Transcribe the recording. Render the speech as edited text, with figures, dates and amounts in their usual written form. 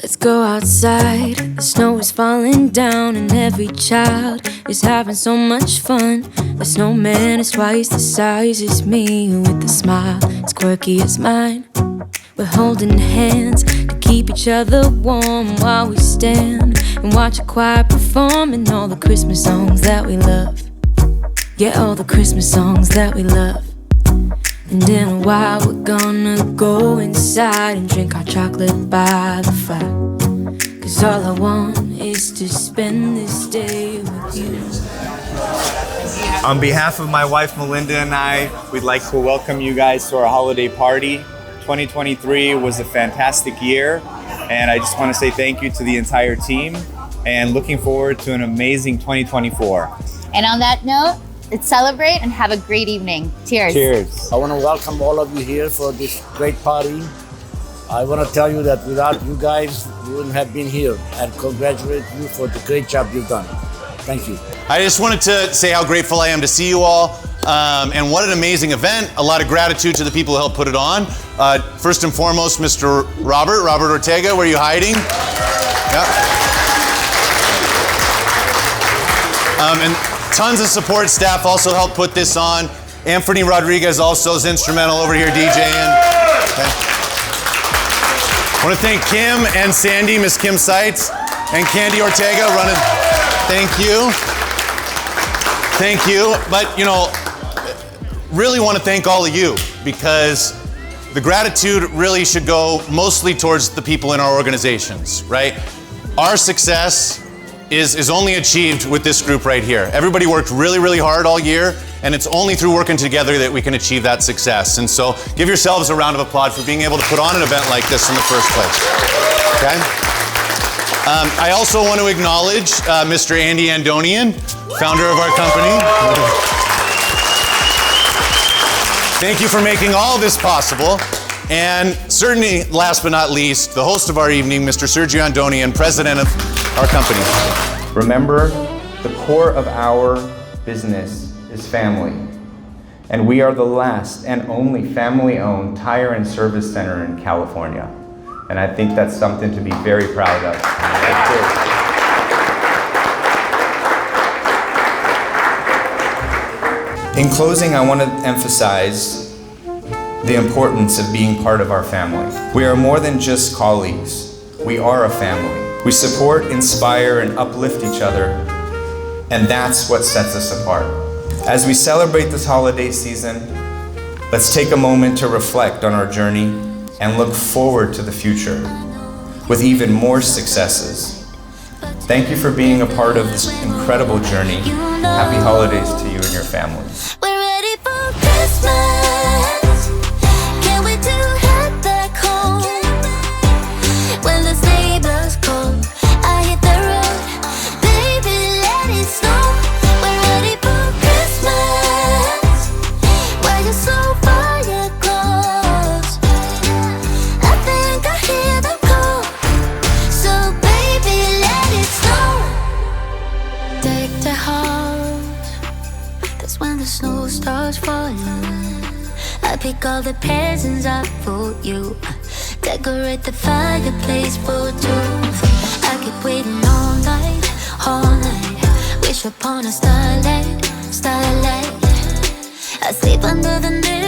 Let's go outside, the snow is falling down and every child is having so much fun. The snowman is twice the size as me, with a smile as quirky as mine. We're holding hands to keep each other warm while we stand and watch a choir performing all the Christmas songs that we love. Yeah, all the Christmas songs that we love. And in a while we're gonna go inside and drink our chocolate by the fire. 'Cause all I want is to spend this day with you. On behalf of my wife Melinda and I, we'd like to welcome you guys to our holiday party. 2023 was a fantastic year, and I just want to say thank you to the entire team and looking forward to an amazing 2024. And on that note, let's celebrate and have a great evening. Cheers. Cheers. I want to welcome all of you here for this great party. I want to tell you that without you guys, we wouldn't have been here, and congratulate you for the great job you've done. Thank you. I just wanted to say how grateful I am to see you all, and what an amazing event. A lot of gratitude to the people who helped put it on. First and foremost, Mr. Robert Ortega, where are you hiding? Yeah. And tons of support staff also helped put this on. Anthony Rodriguez also is instrumental over here DJing. Okay. I want to thank Kim and Sandy, Miss Kim Seitz, and Candy Ortega running. Thank you. Thank you. But, you know, really want to thank all of you, because the gratitude really should go mostly towards the people in our organizations, right? Our success is only achieved with this group right here. Everybody worked really, really hard all year, and it's only through working together that we can achieve that success. And so give yourselves a round of applause for being able to put on an event like this in the first place, okay? I also want to acknowledge Mr. Andy Andonian, founder of our company. Thank you for making all this possible. And certainly, last but not least, the host of our evening, Mr. Sergio Andonian, president of our company. Remember, the core of our business is family. And we are the last and only family-owned tire and service center in California. And I think that's something to be very proud of. In closing, I want to emphasize the importance of being part of our family. We are more than just colleagues. We are a family. We support, inspire, and uplift each other, and that's what sets us apart. As we celebrate this holiday season, let's take a moment to reflect on our journey and look forward to the future with even more successes. Thank you for being a part of this incredible journey. Happy holidays to you and your family. We're ready for Christmas. Can we do head back home? When the sleigh blows cold, I hit the road. Baby, let it snow. We're ready for Christmas. Why you so far yet close? I think I hear them call. So baby, let it snow. Deck the house. That's when the snow starts falling. I pick all the presents up for you. Decorate the fireplace for two. I keep waiting all night, all night. Wish upon a starlight, starlight. I sleep under the moon.